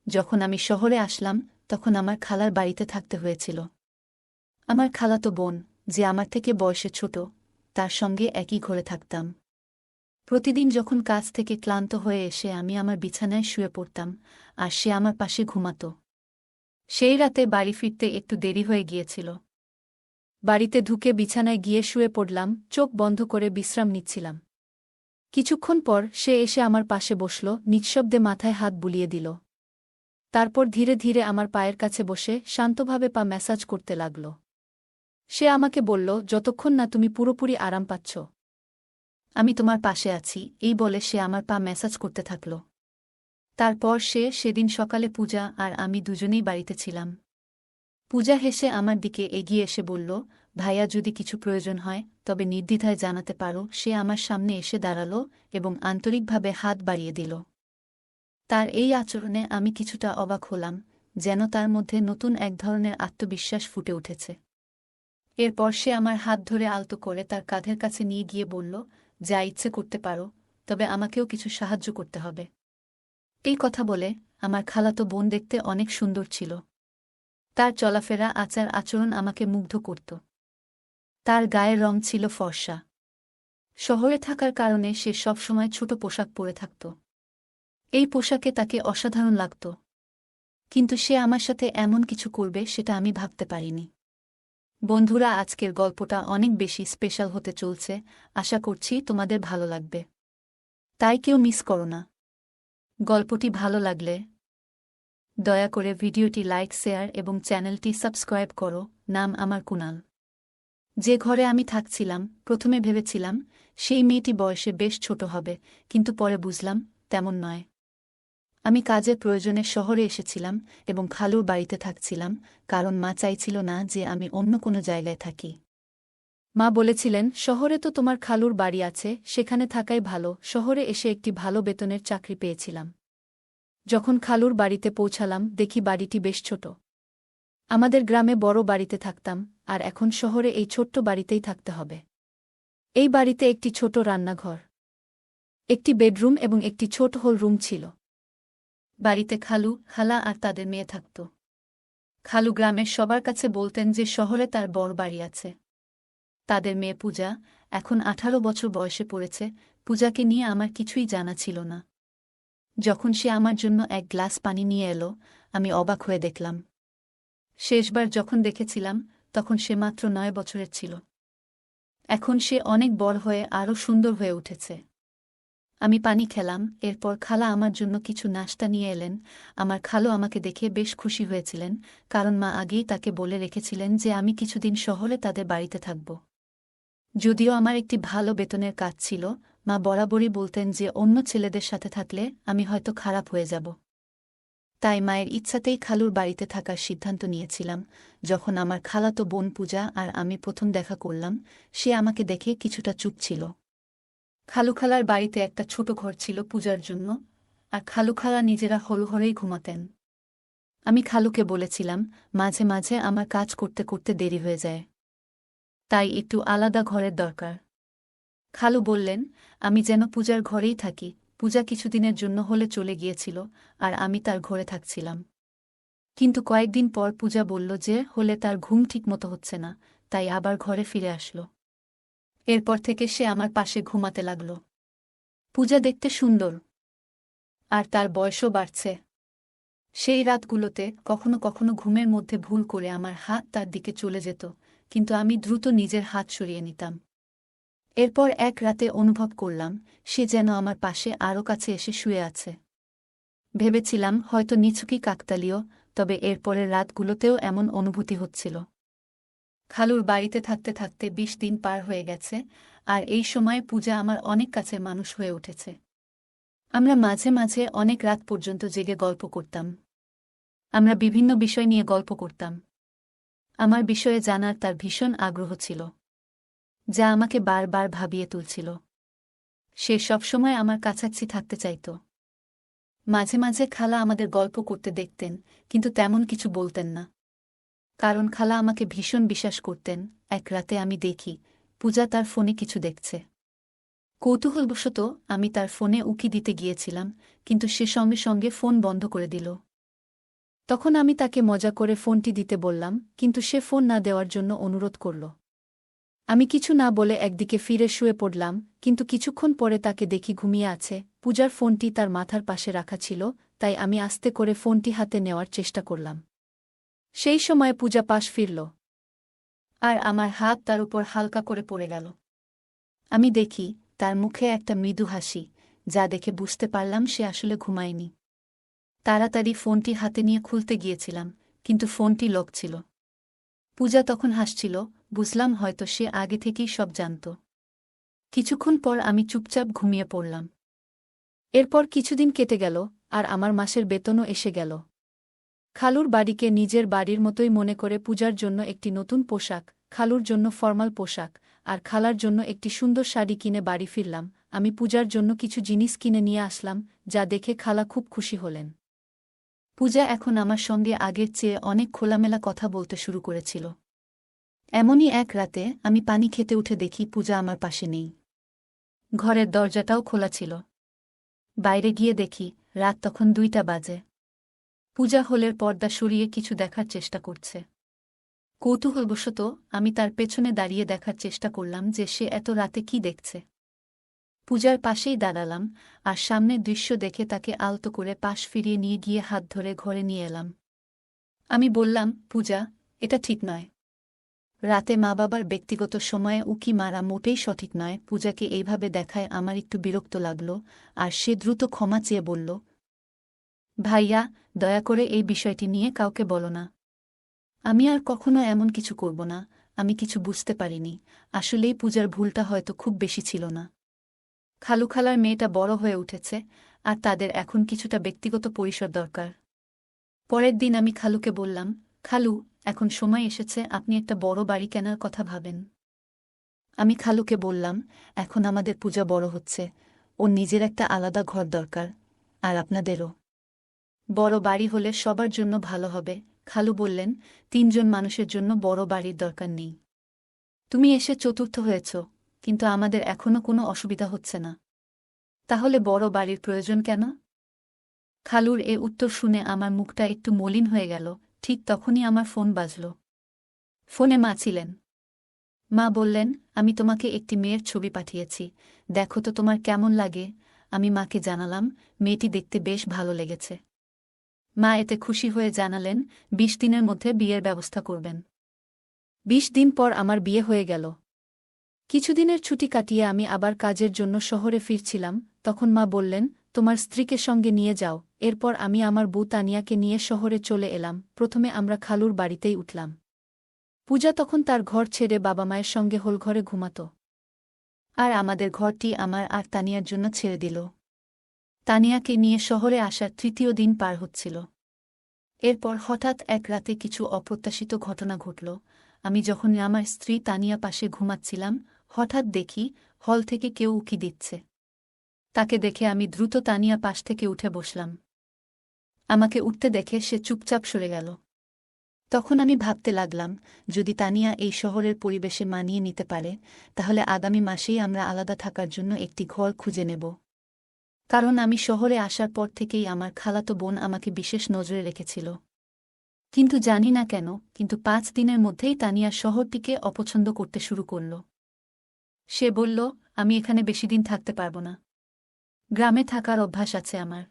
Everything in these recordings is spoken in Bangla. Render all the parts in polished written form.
যখন আমি শহরে আসলাম তখন আমার খালার বাড়িতে থাকতে হয়েছিল। আমার খালাতো বোন, যে আমার থেকে বয়সে ছোট, তার সঙ্গে একই ঘরে থাকতাম। প্রতিদিন যখন কাজ থেকে ক্লান্ত হয়ে এসে আমি আমার বিছানায় শুয়ে পড়তাম, আর সে আমার পাশে ঘুমাত। সেই রাতে বাড়ি ফিরতে একটু দেরি হয়ে গিয়েছিল। বাড়িতে ঢুকে বিছানায় গিয়ে শুয়ে পড়লাম, চোখ বন্ধ করে বিশ্রাম নিচ্ছিলাম। কিছুক্ষণ পর সে এসে আমার পাশে বসল, নিঃশব্দে মাথায় হাত বুলিয়ে দিল। তারপর ধীরে ধীরে আমার পায়ের কাছে বসে শান্তভাবে পা ম্যাসাজ করতে লাগল। সে আমাকে বলল, যতক্ষণ না তুমি পুরোপুরি আরাম পাচ্ছ, আমি তোমার পাশে আছি, এই বলে সে আমার পা ম্যাসাজ করতে থাকল। তারপর সেদিন সকালে পূজা আর আমি দুজনেই বাড়িতে ছিলাম। পূজা হেসে আমার দিকে এগিয়ে এসে বলল, ভাইয়া, যদি কিছু প্রয়োজন হয় তবে নির্দ্বিধায় জানাতে পারো। সে আমার সামনে এসে দাঁড়াল এবং আন্তরিকভাবে হাত বাড়িয়ে দিল। তার এই আচরণে আমি কিছুটা অবাক হলাম, যেন তার মধ্যে নতুন এক ধরনের আত্মবিশ্বাস ফুটে উঠেছে। এরপর সে আমার হাত ধরে আলতো করে তার কাঁধের কাছে নিয়ে গিয়ে বলল, যা ইচ্ছে করতে পারো, তবে আমাকেও কিছু সাহায্য করতে হবে। এই কথা বলে আমার খালাতো বোন দেখতে অনেক সুন্দর ছিল। তার চলাফেরা, আচার আচরণ আমাকে মুগ্ধ করত। তার গায়ের রং ছিল ফর্সা। শহরে থাকার কারণে সে সবসময় ছোট পোশাক পরে থাকত। এই পোশাকে তাকে অসাধারণ লাগত, কিন্তু সে আমার সাথে এমন কিছু করবে সেটা আমি ভাবতে পারিনি। বন্ধুরা, আজকের গল্পটা অনেক বেশি স্পেশাল হতে চলছে। আশা করছি তোমাদের ভালো লাগবে, তাই কেউ মিস করো না। গল্পটি ভালো লাগলে দয়া করে ভিডিওটি লাইক, শেয়ার এবং চ্যানেলটি সাবস্ক্রাইব করো। নাম আমার কুনাল। যে ঘরে আমি থাকছিলাম, প্রথমে ভেবেছিলাম সেই মেয়েটি বয়সে বেশ ছোট হবে, কিন্তু পরে বুঝলাম তেমন নয়। আমি কাজের প্রয়োজনে শহরে এসেছিলাম এবং খালুর বাড়িতে থাকছিলাম, কারণ মা চাইছিল না যে আমি অন্য কোনো জায়গায় থাকি। মা বলেছিলেন, শহরে তো তোমার খালুর বাড়ি আছে, সেখানে থাকাই ভালো। শহরে এসে একটি ভালো বেতনের চাকরি পেয়েছিলাম। যখন খালুর বাড়িতে পৌঁছালাম, দেখি বাড়িটি বেশ ছোট। আমাদের গ্রামে বড় বাড়িতে থাকতাম, আর এখন শহরে এই ছোট্ট বাড়িতেই থাকতে হবে। এই বাড়িতে একটি ছোট রান্নাঘর, একটি বেডরুম এবং একটি ছোট হল রুম ছিল। বাড়িতে খালু, খালা আর তাদের মেয়ে থাকত। খালু গ্রামের সবার কাছে বলতেন যে শহরে তার বড় বাড়ি আছে। তাদের মেয়ে পূজা এখন 18 বছর বয়সে পড়েছে। পূজাকে নিয়ে আমার কিছুই জানা ছিল না। যখন সে আমার জন্য এক গ্লাস পানি নিয়ে এলো, আমি অবাক হয়ে দেখলাম। শেষবার যখন দেখেছিলাম তখন সে মাত্র 9 বছরের ছিল। এখন সে অনেক বড় হয়ে আরও সুন্দর হয়ে উঠেছে। আমি পানি খেলাম, এরপর খালা আমার জন্য কিছু নাশতা নিয়ে এলেন। আমার খালু আমাকে দেখে বেশ খুশি হয়েছিলেন, কারণ মা আগেই তাকে বলে রেখেছিলেন যে আমি কিছুদিন শহরে তাদের বাড়িতে থাকব। যদিও আমার একটি ভালো বেতনের কাজ ছিল, মা বরাবরই বলতেন যে অন্য ছেলেদের সাথে থাকলে আমি হয়তো খারাপ হয়ে যাব। তাই মায়ের ইচ্ছাতেই খালুর বাড়িতে থাকার সিদ্ধান্ত নিয়েছিলাম। যখন আমার খালাতো বোন পূজা আর আমি প্রথম দেখা করলাম, সে আমাকে দেখে কিছুটা চুপ ছিল। খালুখালার বাড়িতে একটা ছোট ঘর ছিল পূজার জন্য, আর খালুখালা নিজেরা হল ঘরেই ঘুমাতেন। আমি খালুকে বলেছিলাম, মাঝে মাঝে আমার কাজ করতে করতে দেরি হয়ে যায়, তাই একটু আলাদা ঘরের দরকার। খালু বললেন, আমি যেন পূজার ঘরেই থাকি। পূজা কিছুদিনের জন্য হলে চলে গিয়েছিল, আর আমি তার ঘরে থাকছিলাম। কিন্তু কয়েকদিন পর পূজা বলল যে হলে তার ঘুম ঠিকমতো হচ্ছে না, তাই আবার ঘরে ফিরে আসলো। এরপর থেকে সে আমার পাশে ঘুমাতে লাগল। পূজা দেখতে সুন্দর, আর তার বয়সও বাড়ছে। সেই রাতগুলোতে কখনো কখনো ঘুমের মধ্যে ভুল করে আমার হাত তার দিকে চলে যেত, কিন্তু আমি দ্রুত নিজের হাত সরিয়ে নিতাম। এরপর এক রাতে অনুভব করলাম সে যেন আমার পাশে আরও কাছে এসে শুয়ে আছে। ভেবেছিলাম হয়তো নিছকই কাকতালীয়, তবে এরপরের রাতগুলোতেও এমন অনুভূতি হচ্ছিল। খালুর বাড়িতে থাকতে থাকতে 20 দিন পার হয়ে গেছে, আর এই সময়ে পূজা আমার অনেক কাছের মানুষ হয়ে উঠেছে। আমরা মাঝে মাঝে অনেক রাত পর্যন্ত জেগে গল্প করতাম। আমরা বিভিন্ন বিষয় নিয়ে গল্প করতাম। আমার বিষয়ে জানার তার ভীষণ আগ্রহ ছিল, যা আমাকে বারবার ভাবিয়ে তুলছিল। সে সবসময় আমার কাছাকাছি থাকতে চাইত। মাঝে মাঝে খালা আমাদের গল্প করতে দেখতেন, কিন্তু তেমন কিছু বলতেন না, কারণ খালা আমাকে ভীষণ বিশ্বাস করতেন। এক রাতে আমি দেখি পূজা তার ফোনে কিছু দেখছে। কৌতূহলবশত আমি তার ফোনে উকি দিতে গিয়েছিলাম, কিন্তু সে সঙ্গে সঙ্গে ফোন বন্ধ করে দিল। তখন আমি তাকে মজা করে ফোনটি দিতে বললাম, কিন্তু সে ফোন না দেওয়ার জন্য অনুরোধ করল। আমি কিছু না বলে একদিকে ফিরে শুয়ে পড়লাম, কিন্তু কিছুক্ষণ পরে তাকে দেখি ঘুমিয়ে আছে। পূজার ফোনটি তার মাথার পাশে রাখা ছিল, তাই আমি আস্তে করে ফোনটি হাতে নেওয়ার চেষ্টা করলাম। সেই সময় পূজা পাশ ফিরল, আর আমার হাত তার উপর হালকা করে পড়ে গেল। আমি দেখি তার মুখে একটা মৃদু হাসি, যা দেখে বুঝতে পারলাম সে আসলে ঘুমায়নি। তাড়াতাড়ি ফোনটি হাতে নিয়ে খুলতে গিয়েছিলাম, কিন্তু ফোনটি লক ছিল। পূজা তখন হাসছিল, বুঝলাম হয়তো সে আগে থেকেই সব জানত। কিছুক্ষণ পর আমি চুপচাপ ঘুমিয়ে পড়লাম। এরপর কিছুদিন কেটে গেল, আর আমার মাসের বেতনও এসে গেল। খালুর বাড়িকে নিজের বাড়ির মতোই মনে করে পূজার জন্য একটি নতুন পোশাক, খালুর জন্য ফরমাল পোশাক, আর খালার জন্য একটি সুন্দর শাড়ি কিনে বাড়ি ফিরলাম। আমি পূজার জন্য কিছু জিনিস কিনে নিয়ে আসলাম, যা দেখে খালা খুব খুশি হলেন। পূজা এখন আমার সঙ্গে আগের চেয়ে অনেক খোলামেলা কথা বলতে শুরু করেছিল। এমনই এক রাতে আমি পানি খেতে উঠে দেখি পূজা আমার পাশে নেই। ঘরের দরজাটাও খোলা ছিল। বাইরে গিয়ে দেখি রাত তখন 2টা বাজে। পূজা হলের পর্দা সরিয়ে কিছু দেখার চেষ্টা করছে। কৌতূহলবশত আমি তার পেছনে দাঁড়িয়ে দেখার চেষ্টা করলাম যে সে এত রাতে কি দেখছে। পূজার পাশেই দাঁড়ালাম, আর সামনের দৃশ্য দেখে তাকে আলতো করে পাশ ফিরিয়ে নিয়ে গিয়ে হাত ধরে ঘরে নিয়ে এলাম। আমি বললাম, পূজা, এটা ঠিক নয়। রাতে মা বাবার ব্যক্তিগত সময়ে উকি মারা মোটেই সঠিক নয়। পূজাকে এইভাবে দেখায় আমার একটু বিরক্ত লাগল, আর সে দ্রুত ক্ষমা চেয়ে বলল, ভাইয়া, দয়া করে এই বিষয়টি নিয়ে কাউকে বলো না। আমি আর কখনো এমন কিছু করব না। আমি কিছু বুঝতে পারিনি। আসলেই পূজার ভুলটা হয়তো খুব বেশি ছিল না। খালু খালার মেয়েটা বড় হয়ে উঠেছে, আর তাদের এখন কিছুটা ব্যক্তিগত পরিসর দরকার। পরের দিন আমি খালুকে বললাম, খালু, এখন সময় এসেছে আপনি একটা বড় বাড়ি কেনার কথা ভাবেন। আমি খালুকে বললাম, এখন আমাদের পূজা বড় হচ্ছে, ওর নিজের একটা আলাদা ঘর দরকার, আর আপনাদেরও। বড় বাড়ি হলে সবার জন্য ভালো হবে। খালু বললেন, 3জন মানুষের জন্য বড় বাড়ির দরকার নেই। তুমি এসে চতুর্থ হয়েছ, কিন্তু আমাদের এখনো কোনো অসুবিধা হচ্ছে না। তাহলে বড় বাড়ির প্রয়োজন কেন? খালুর এ উত্তর শুনে আমার মুখটা একটু মলিন হয়ে গেল। ঠিক তখনই আমার ফোন বাজল। ফোনে মা ছিলেন। মা বললেন, আমি তোমাকে একটি মেয়ের ছবি পাঠিয়েছি, দেখো তো তোমার কেমন লাগে। আমি মাকে জানালাম, মেয়েটি দেখতে বেশ ভালো লেগেছে। মা এতে খুশি হয়ে জানালেন, 20 দিনের মধ্যে বিয়ের ব্যবস্থা করবেন। 20 দিন পর আমার বিয়ে হয়ে গেল। কিছুদিনের ছুটি কাটিয়ে আমি আবার কাজের জন্য শহরে ফিরছিলাম, তখন মা বললেন, তোমার স্ত্রীকে সঙ্গে নিয়ে যাও। এরপর আমি আমার বউ তানিয়াকে নিয়ে শহরে চলে এলাম। প্রথমে আমরা খালুর বাড়িতেই উঠলাম। পূজা তখন তার ঘর ছেড়ে বাবা মায়ের সঙ্গে হোলঘরে ঘুমাত, আর আমাদের ঘরটি আমার আর তানিয়ার জন্য ছেড়ে দিল। তানিয়াকে নিয়ে শহরে আসার 3য় দিন পার হচ্ছিল। এরপর হঠাৎ এক রাতে কিছু অপ্রত্যাশিত ঘটনা ঘটল। আমি যখন আমার স্ত্রী তানিয়া পাশে ঘুমাচ্ছিলাম, হঠাৎ দেখি হল থেকে কেউ উকি দিচ্ছে। তাকে দেখে আমি দ্রুত তানিয়া পাশ থেকে উঠে বসলাম। আমাকে উঠতে দেখে সে চুপচাপ সরে গেল। তখন আমি ভাবতে লাগলাম, যদি তানিয়া এই শহরের পরিবেশে মানিয়ে নিতে পারে, তাহলে আগামী মাসেই আমরা আলাদা থাকার জন্য একটি ঘর খুঁজে নেব। কারণ আমি শহরে আসার পর থেকেই আমার খালাতো বোন আমাকে বিশেষ নজরে রেখেছিল। কিন্তু জানি না কেন, কিন্তু 5 দিনের মধ্যেই তানিয়া শহরটিকে অপছন্দ করতে শুরু করল। সে বলল, আমি এখানে বেশিদিন থাকতে পারব না। গ্রামে থাকার অভ্যাস আছে আমার।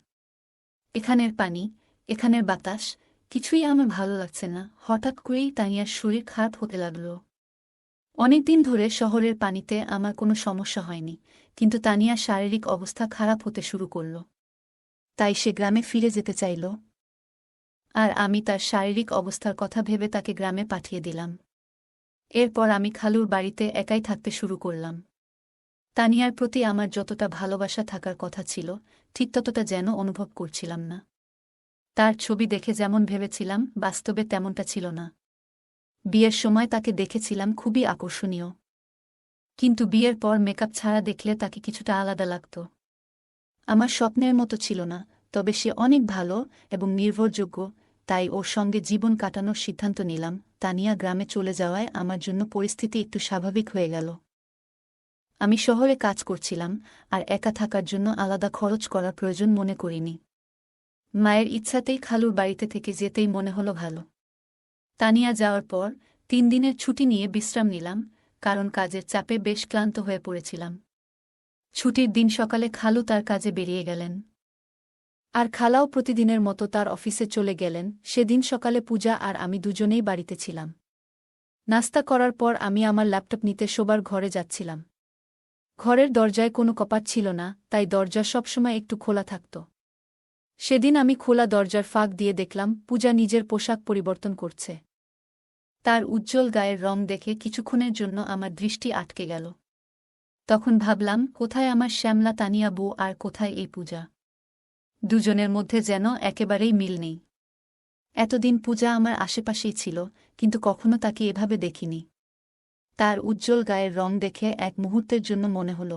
এখানের পানি, এখানের বাতাস, কিছুই আমার ভালো লাগছে না। হঠাৎ করেই তানিয়ার শরীর খারাপ হতে লাগল। অনেকদিন ধরে শহরের পানিতে আমার কোনো সমস্যা হয়নি, কিন্তু তানিয়ার শারীরিক অবস্থা খারাপ হতে শুরু করল। তাই সে গ্রামে ফিরে যেতে চাইল, আর আমি তার শারীরিক অবস্থার কথা ভেবে তাকে গ্রামে পাঠিয়ে দিলাম। এরপর আমি খালুর বাড়িতে একাই থাকতে শুরু করলাম। তানিয়ার প্রতি আমার যতটা ভালোবাসা থাকার কথা ছিল, ঠিক ততটা যেন অনুভব করছিলাম না। তার ছবি দেখে যেমন ভেবেছিলাম, বাস্তবে তেমনটা ছিল না। বিয়ের সময় তাকে দেখেছিলাম খুবই আকর্ষণীয়, কিন্তু বিয়ের পর মেকআপ ছাড়া দেখলে তাকে কিছুটা আলাদা লাগত। আমার স্বপ্নের মতো ছিল না, তবে সে অনেক ভালো এবং নির্ভরযোগ্য, তাই ওর সঙ্গে জীবন কাটানোর সিদ্ধান্ত নিলাম। তানিয়া গ্রামে চলে যাওয়ায় আমার জন্য পরিস্থিতি একটু স্বাভাবিক হয়ে গেল। আমি শহরে কাজ করছিলাম, আর একা থাকার জন্য আলাদা খরচ করার প্রয়োজন মনে করিনি। মায়ের ইচ্ছাতেই খালুর বাড়িতে থেকে যেতেই মনে হলো ভালো। তানিয়া যাওয়ার পর 3 দিনের ছুটি নিয়ে বিশ্রাম নিলাম, কারণ কাজের চাপে বেশ ক্লান্ত হয়ে পড়েছিলাম। ছুটির দিন সকালে খালু তার কাজে বেরিয়ে গেলেন। আর খালাও প্রতিদিনের মতো তার অফিসে চলে গেলেন। সেদিন সকালে পূজা আর আমি দুজনেই বাড়িতে ছিলাম। নাস্তা করার পর আমি আমার ল্যাপটপ নিতে শোবার ঘরে যাচ্ছিলাম। ঘরের দরজায় কোনো কপাট ছিল না, তাই দরজা সবসময় একটু খোলা থাকত। সেদিন আমি খোলা দরজার ফাঁক দিয়ে দেখলাম পূজা নিজের পোশাক পরিবর্তন করছে। তার উজ্জ্বল গায়ের রং দেখে কিছুক্ষণের জন্য আমার দৃষ্টি আটকে গেল। তখন ভাবলাম, কোথায় আমার শ্যামলা তানিয়া বউ আর কোথায় এই পূজা? দুজনের মধ্যে যেন একেবারেই মিল নেই। এতদিন পূজা আমার আশেপাশেই ছিল, কিন্তু কখনো তাকে এভাবে দেখিনি। তার উজ্জ্বল গায়ের রং দেখে এক মুহূর্তের জন্য মনে হল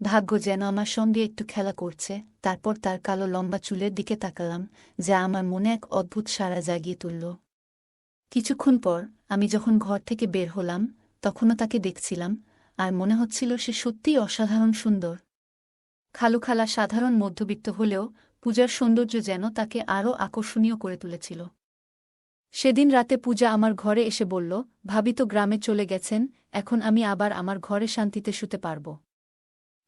ভাগ্য যেন আমার সঙ্গে একটু খেলা করছে। তারপর তার কালো লম্বা চুলের দিকে তাকালাম, যা আমার মনে এক অদ্ভুত সাড়া জাগিয়ে তুলল। কিছুক্ষণ পর আমি যখন ঘর থেকে বের হলাম, তখনও তাকে দেখছিলাম, আর মনে হচ্ছিল সে সত্যিই অসাধারণ সুন্দর। খালুখালা সাধারণ মধ্যবিত্ত হলেও পূজার সৌন্দর্য যেন তাকে আরও আকর্ষণীয় করে তুলেছিল। সেদিন রাতে পূজা আমার ঘরে এসে বলল, ভাবি তো গ্রামে চলে গেছেন, এখন আমি আবার আমার ঘরে শান্তিতে শুতে পারব।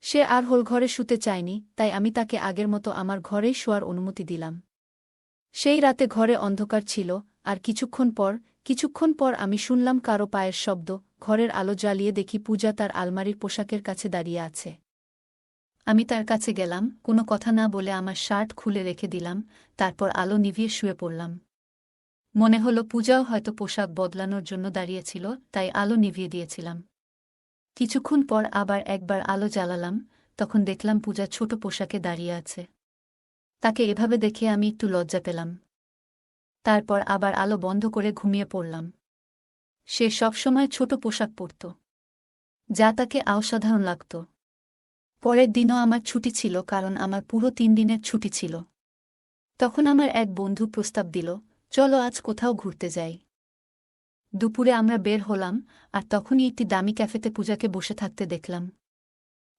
সে আর হোল ঘরে শুতে চায়নি, তাই আমি তাকে আগের মতো আমার ঘরেই শোয়ার অনুমতি দিলাম। সেই রাতে ঘরে অন্ধকার ছিল, আর কিছুক্ষণ পর আমি শুনলাম কারো পায়ের শব্দ। ঘরের আলো জ্বালিয়ে দেখি পূজা তার আলমারির পোশাকের কাছে দাঁড়িয়ে আছে। আমি তার কাছে গেলাম, কোনো কথা না বলে আমার শার্ট খুলে রেখে দিলাম, তারপর আলো নিভিয়ে শুয়ে পড়লাম। মনে হলো পূজাও হয়তো পোশাক বদলানোর জন্য দাঁড়িয়েছিল, তাই আলো নিভিয়ে দিয়েছিলাম। কিছুক্ষণ পর আবার একবার আলো জ্বালালাম, তখন দেখলাম পূজা ছোট পোশাকে দাঁড়িয়ে আছে। তাকে এভাবে দেখে আমি একটু লজ্জা পেলাম। তারপর আবার আলো বন্ধ করে ঘুমিয়ে পড়লাম। সে সবসময় ছোট পোশাক পরত, যা তাকে অসাধারণ লাগত। পরের দিনও আমার ছুটি ছিল, কারণ আমার পুরো 3 দিনের ছুটি ছিল। তখন আমার এক বন্ধু প্রস্তাব দিল, চলো আজ কোথাও ঘুরতে যাই। দুপুরে আমরা বের হলাম, আর তখনই একটি দামি ক্যাফেতে পূজাকে বসে থাকতে দেখলাম।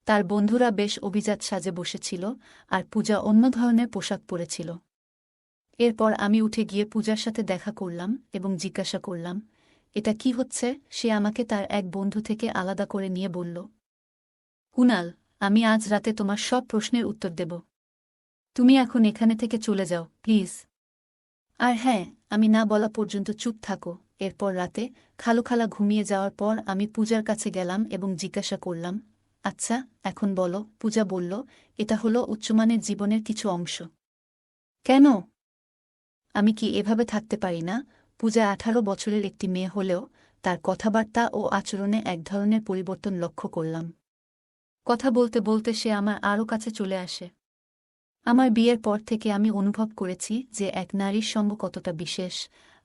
তার বন্ধুরা বেশ অভিজাত সাজে বসেছিল, আর পূজা অন্য ধরনের পোশাক পরেছিল। এরপর আমি উঠে গিয়ে পূজার সাথে দেখা করলাম এবং জিজ্ঞাসা করলাম, এটা কি হচ্ছে? সে আমাকে তার এক বন্ধু থেকে আলাদা করে নিয়ে বলল, কুনাল, আমি আজ রাতে তোমার সব প্রশ্নের উত্তর দেব। তুমি এখন এখানে থেকে চলে যাও, প্লিজ। আর হ্যাঁ, আমি না বলা পর্যন্ত চুপ থাকো। এরপর রাতে খালুখালা ঘুমিয়ে যাওয়ার পর আমি পূজার কাছে গেলাম এবং জিজ্ঞাসা করলাম, আচ্ছা, এখন বলো। পূজা বলল, এটা হলো উচ্চমানের জীবনের কিছু অংশ। কেন? আমি কি এভাবে থাকতে পারি না? পূজা 18 বছরের একটি মেয়ে হলেও তার কথাবার্তা ও আচরণে এক ধরনের পরিবর্তন লক্ষ্য করলাম। কথা বলতে বলতে সে আমার আরও কাছে চলে আসে। আমার বিয়ের পর থেকে আমি অনুভব করেছি যে এক নারীর সঙ্গ কতটা বিশেষ,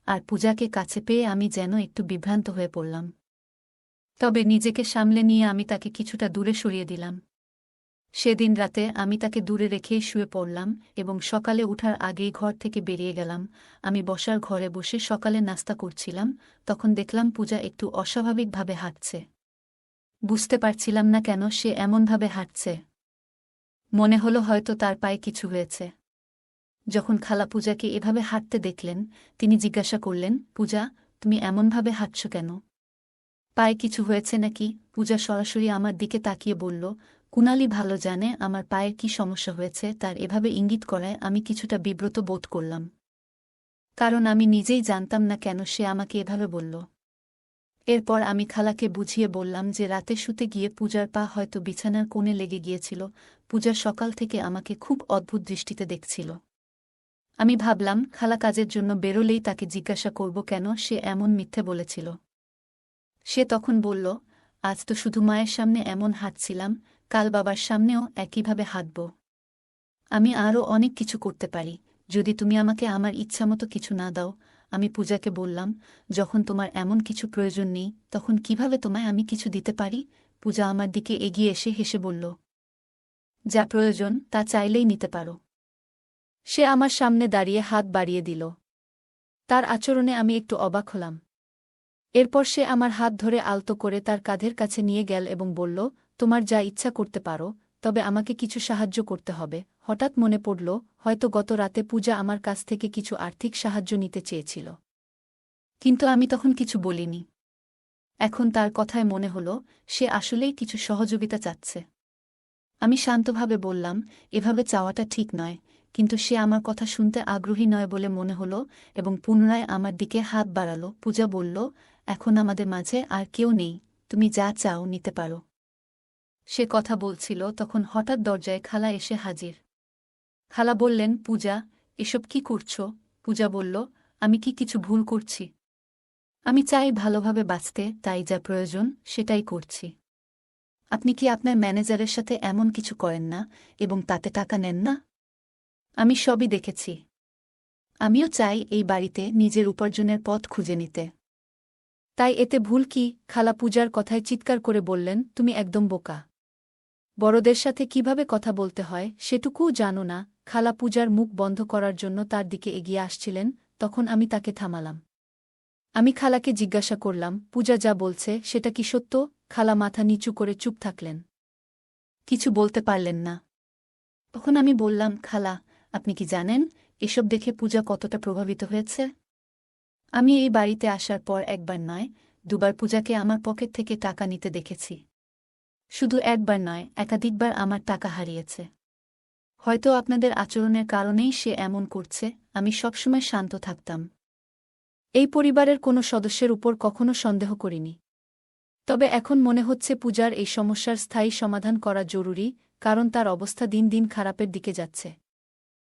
আর পূজাকে কাছে পেয়ে আমি যেন একটু বিভ্রান্ত হয়ে পড়লাম। তবে নিজেকে সামলে নিয়ে আমি তাকে কিছুটা দূরে সরিয়ে দিলাম। সেদিন রাতে আমি তাকে দূরে রেখেই শুয়ে পড়লাম এবং সকালে উঠার আগেই ঘর থেকে বেরিয়ে গেলাম। আমি বসার ঘরে বসে সকালে নাস্তা করছিলাম, তখন দেখলাম পূজা একটু অস্বাভাবিকভাবে হাঁটছে। বুঝতে পারছিলাম না কেন সে এমনভাবে হাঁটছে। মনে হলো হয়তো তার পায়ে কিছু হয়েছে। যখন খালা পূজাকে এভাবে হাঁটতে দেখলেন, তিনি জিজ্ঞাসা করলেন, পূজা, তুমি এমনভাবে হাঁটছ কেন? পায়ে কিছু হয়েছে নাকি? পূজা সরাসরি আমার দিকে তাকিয়ে বলল, কুনালি ভালো জানে আমার পায়ের কি সমস্যা হয়েছে। তার এভাবে ইঙ্গিত করায় আমি কিছুটা বিব্রত বোধ করলাম, কারণ আমি নিজেই জানতাম না কেন সে আমাকে এভাবে বলল। এরপর আমি খালাকে বুঝিয়ে বললাম যে রাতে শুতে গিয়ে পূজার পা হয়তো বিছানার কোণে লেগে গিয়েছিল। পূজা সকাল থেকে আমাকে খুব অদ্ভুত দৃষ্টিতে দেখছিল। আমি ভাবলাম খালা কাজের জন্য বেরোলেই তাকে জিজ্ঞাসা করব কেন সে এমন মিথ্যে বলেছিল। সে তখন বলল, আজ তো শুধু মায়ের সামনে এমন হাঁটছিলাম, কাল বাবার সামনেও একইভাবে হাঁটব। আমি আরও অনেক কিছু করতে পারি, যদি তুমি আমাকে আমার ইচ্ছামতো কিছু না দাও। আমি পূজাকে বললাম, যখন তোমার এমন কিছু প্রয়োজন নেই, তখন কিভাবে তোমায় আমি কিছু দিতে পারি? পূজা আমার দিকে এগিয়ে এসে হেসে বলল, যা প্রয়োজন তা চাইলেই নিতে পারো। সে আমার সামনে দাঁড়িয়ে হাত বাড়িয়ে দিল। তার আচরণে আমি একটু অবাক হলাম। এরপর সে আমার হাত ধরে আলতো করে তার কাঁধের কাছে নিয়ে গেল এবং বলল, তোমার যা ইচ্ছা করতে পারো, তবে আমাকে কিছু সাহায্য করতে হবে। হঠাৎ মনে পড়ল হয়তো গত রাতে পূজা আমার কাছ থেকে কিছু আর্থিক সাহায্য নিতে চেয়েছিল। কিন্তু আমি তখন কিছু বলিনি। এখন তার কথায় মনে হল সে আসলেই কিছু সহযোগিতা চাচ্ছে। আমি শান্তভাবে বললাম, এভাবে চাওয়াটা ঠিক নয়, কিন্তু সে আমার কথা শুনতে আগ্রহী নয় বলে মনে হল এবং পুনরায় আমার দিকে হাত বাড়াল। পূজা বলল, এখন আমাদের মাঝে আর কেউ নেই, তুমি যা চাও নিতে পারো। সে কথা বলছিল তখন হঠাৎ দরজায় খালা এসে হাজির। খালা বললেন, পূজা, এসব কি করছ? পূজা বলল, আমি কি কিছু ভুল করছি? আমি চাই ভালোভাবে বাঁচতে, তাই যা প্রয়োজন সেটাই করছি। আপনি কি আপনার ম্যানেজারের সাথে এমন কিছু করেন না এবং তাতে টাকা নেন না? আমি সবই দেখেছি। আমিও চাই এই বাড়িতে নিজের উপার্জনের পথ খুঁজে নিতে। তাই এতে ভুল কি? খালা পূজার কথায় চিৎকার করে বললেন, তুমি একদম বোকা। বড়দের সাথে কিভাবে কথা বলতে হয় সেটুকুও জানো না। খালা পূজার মুখ বন্ধ করার জন্য তার দিকে এগিয়ে আসছিলেন, তখন আমি তাকে থামালাম। আমি খালাকে জিজ্ঞাসা করলাম, পূজা যা বলছে সেটা কি সত্য? খালা মাথা নিচু করে চুপ থাকলেন, কিছু বলতে পারলেন না। তখন আমি বললাম, খালা, আপনি কি জানেন এসব দেখে পূজা কতটা প্রভাবিত হয়েছে? আমি এই বাড়িতে আসার পর একবার নয়, দুবার পূজাকে আমার পকেট থেকে টাকা নিতে দেখেছি। শুধু একবার নয়, একাধিকবার আমার টাকা হারিয়েছে। হয়তো আপনাদের আচরণের কারণেই সে এমন করছে। আমি সবসময় শান্ত থাকতাম। এই পরিবারের কোনো সদস্যের উপর কখনো সন্দেহ করিনি। তবে এখন মনে হচ্ছে পূজার এই সমস্যার স্থায়ী সমাধান করা জরুরি, কারণ তার অবস্থা দিন দিন খারাপের দিকে যাচ্ছে।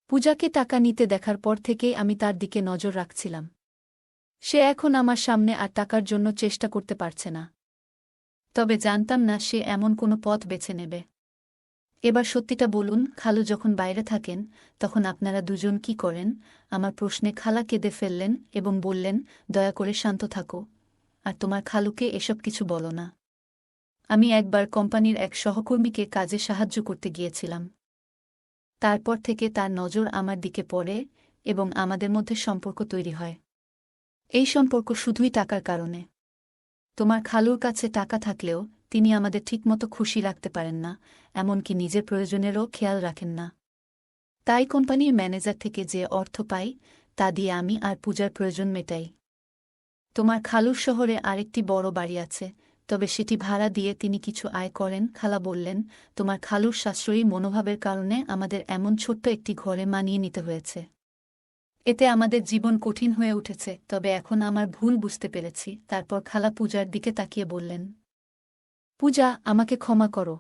পূজাকে টাকা নিতে দেখার পর থেকেই আমি তার দিকে নজর রাখছিলাম। সে এখন আমার সামনে আর টাকার জন্য চেষ্টা করতে পারছে না। তবে জানতাম না সে এমন কোনো পথ বেছে নেবে। এবার সত্যিটা বলুন, খালু যখন বাইরে থাকেন তখন আপনারা দুজন কি করেন? আমার প্রশ্নে খালা কেঁদে ফেললেন এবং বললেন, দয়া করে শান্ত থাকো, আর তোমার খালুকে এসব কিছু বলো না। আমি একবার কোম্পানির এক সহকর্মীকে কাজে সাহায্য করতে গিয়েছিলাম। তারপর থেকে তার নজর আমার দিকে পড়ে এবং আমাদের মধ্যে সম্পর্ক তৈরি হয়। এই সম্পর্ক শুধুই টাকার কারণে। তোমার খালুর কাছে টাকা থাকলেও তিনি আমাদের ঠিকমতো খুশি রাখতে পারেন না, এমনকি নিজের প্রয়োজনেরও খেয়াল রাখেন না। তাই কোম্পানির ম্যানেজার থেকে যে অর্থ পাই তা দিয়ে আমি আর পূজার প্রয়োজন মেটাই। তোমার খালুর শহরে আরেকটি বড় বাড়ি আছে, তবে সেটি ভাড়া দিয়ে তিনি কিছু আয় করেন। খালা বললেন, তোমার খালুর সাশ্রয়ী মনোভাবের কারণে আমাদের এমন ছোট্ট একটি ঘরে মানিয়ে নিতে হয়েছে। এতে আমাদের জীবন কঠিন হয়ে উঠেছে, তবে এখন আমার ভুল বুঝতে পেরেছি। তারপর খালা পূজার দিকে তাকিয়ে বললেন, পূজা, আমাকে ক্ষমা করো।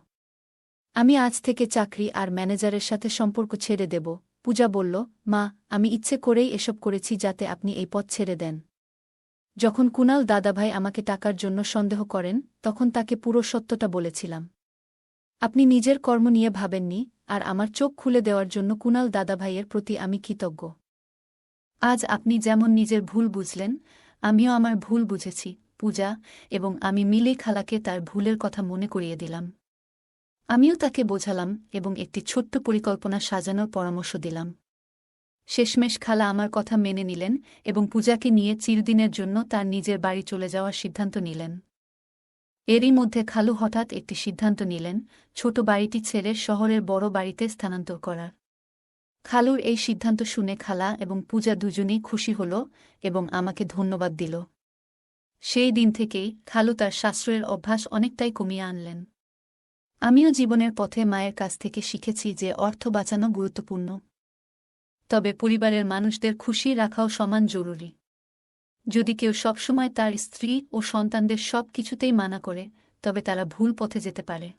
আমি আজ থেকে চাকরি আর ম্যানেজারের সাথে সম্পর্ক ছেড়ে দেব। পূজা বলল, মা, আমি ইচ্ছে করেই এসব করেছি যাতে আপনি এই পথ ছেড়ে দেন। যখন কুনাল দাদাভাই আমাকে টাকার জন্য সন্দেহ করেন তখন তাকে পুরো সত্যটা বলেছিলাম। আপনি নিজের কর্ম নিয়ে ভাবেননি, আর আমার চোখ খুলে দেওয়ার জন্য কুনাল দাদাভাইয়ের প্রতি আমি কৃতজ্ঞ। আজ আপনি যেমন নিজের ভুল বুঝলেন, আমিও আমার ভুল বুঝেছি, পূজা, এবং আমি মিলেই খালাকে তার ভুলের কথা মনে করিয়ে দিলাম। আমিও তাকে বোঝালাম এবং একটি ছোট্ট পরিকল্পনা সাজানোর পরামর্শ দিলাম। শেষমেশ খালা আমার কথা মেনে নিলেন এবং পূজাকে নিয়ে চিরদিনের জন্য তার নিজের বাড়ি চলে যাওয়ার সিদ্ধান্ত নিলেন। এরই মধ্যে খালু হঠাৎ একটি সিদ্ধান্ত নিলেন, ছোট বাড়িটি ছেড়ে শহরের বড় বাড়িতে স্থানান্তর করার। খালুর এই সিদ্ধান্ত শুনে খালা এবং পূজা দুজনেই খুশি হল এবং আমাকে ধন্যবাদ দিল। সেই দিন থেকেই খালু তার সাশ্রয়ের অভ্যাস অনেকটাই কমিয়ে আনলেন। আমিও জীবনের পথে মায়ের কাছ থেকে শিখেছি যে অর্থ বাঁচানো গুরুত্বপূর্ণ, তবে পরিবারের মানুষদের খুশি রাখাও সমান জরুরি। যদি কেউ সবসময় তার স্ত্রী ও সন্তানদের সব কিছুতেই মানা করে, তবে তারা ভুল পথে যেতে পারে।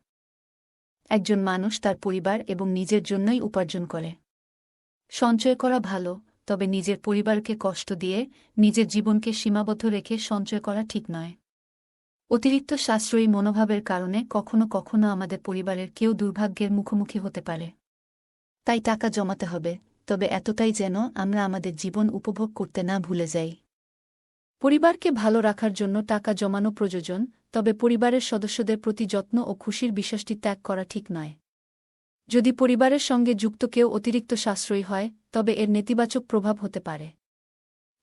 একজন মানুষ তার পরিবার এবং নিজের জন্যই উপার্জন করে। সঞ্চয় করা ভালো, তবে নিজের পরিবারকে কষ্ট দিয়ে নিজের জীবনকে সীমাবদ্ধ রেখে সঞ্চয় করা ঠিক নয়। অতিরিক্ত সাশ্রয়ী মনোভাবের কারণে কখনো কখনো আমাদের পরিবারের কেউ দুর্ভাগ্যের মুখোমুখি হতে পারে। তাই টাকা জমাতে হবে, তবে এতটাই যেন আমরা আমাদের জীবন উপভোগ করতে না ভুলে যাই। পরিবারকে ভালো রাখার জন্য টাকা জমানো প্রয়োজন, তবে পরিবারের সদস্যদের প্রতি যত্ন ও খুশির বিশ্বাসটি ত্যাগ করা ঠিক নয়। যদি পরিবারের সঙ্গে যুক্ত কেউ অতিরিক্ত সাশ্রয়ী হয়, তবে এর নেতিবাচক প্রভাব হতে পারে।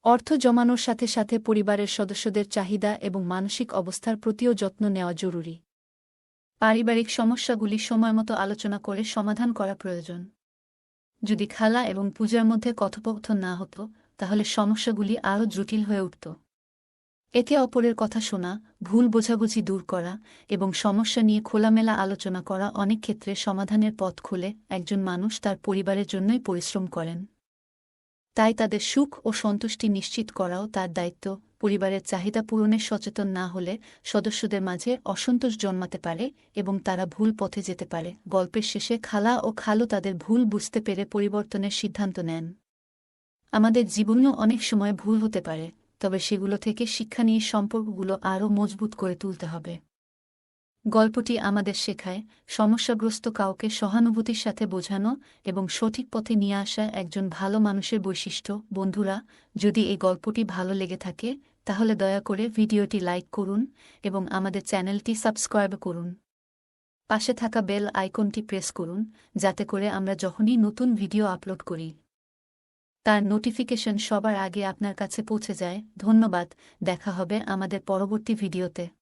অর্থ জমানোর সাথে সাথে পরিবারের সদস্যদের চাহিদা এবং মানসিক অবস্থার প্রতিও যত্ন নেওয়া জরুরি। পারিবারিক সমস্যাগুলি সময়মতো আলোচনা করে সমাধান করা প্রয়োজন। যদি খালা এবং পূজার মধ্যে কথোপকথন না হতো তাহলে সমস্যাগুলি আরও জটিল হয়ে উঠত। একে অপরের কথা শোনা, ভুল বোঝাবুঝি দূর করা এবং সমস্যা নিয়ে খোলামেলা আলোচনা করা অনেক ক্ষেত্রে সমাধানের পথ খুলে একজন মানুষ তার পরিবারের জন্যই পরিশ্রম করেন। তাই তাদের সুখ ও সন্তুষ্টি নিশ্চিত করাও তার দায়িত্ব। পরিবারের চাহিদা পূরণে সচেতন না হলে সদস্যদের মাঝে অসন্তোষ জন্মাতে পারে এবং তারা ভুল পথে যেতে পারে। গল্পের শেষে খালা ও খালু তাদের ভুল বুঝতে পেরে পরিবর্তনের সিদ্ধান্ত নেন। আমাদের জীবনেও অনেক সময় ভুল হতে পারে, তবে সেগুলো থেকে শিক্ষা নিয়ে সম্পর্কগুলো আরও মজবুত করে তুলতে হবে। গল্পটি আমাদের শেখায় সমস্যাগ্রস্ত কাউকে সহানুভূতির সাথে বোঝানো এবং সঠিক পথে নিয়ে আসা একজন ভালো মানুষের বৈশিষ্ট্য। বন্ধুরা, যদি এই গল্পটি ভালো লেগে থাকে তাহলে দয়া করে ভিডিওটি লাইক করুন এবং আমাদের চ্যানেলটি সাবস্ক্রাইব করুন। পাশে থাকা বেল আইকনটি প্রেস করুন যাতে করে আমরা যখনই নতুন ভিডিও আপলোড করি তার নোটিফিকেশন সবার আগে আপনার কাছে পৌঁছে যায়। ধন্যবাদ, দেখা হবে আমাদের পরবর্তী ভিডিওতে।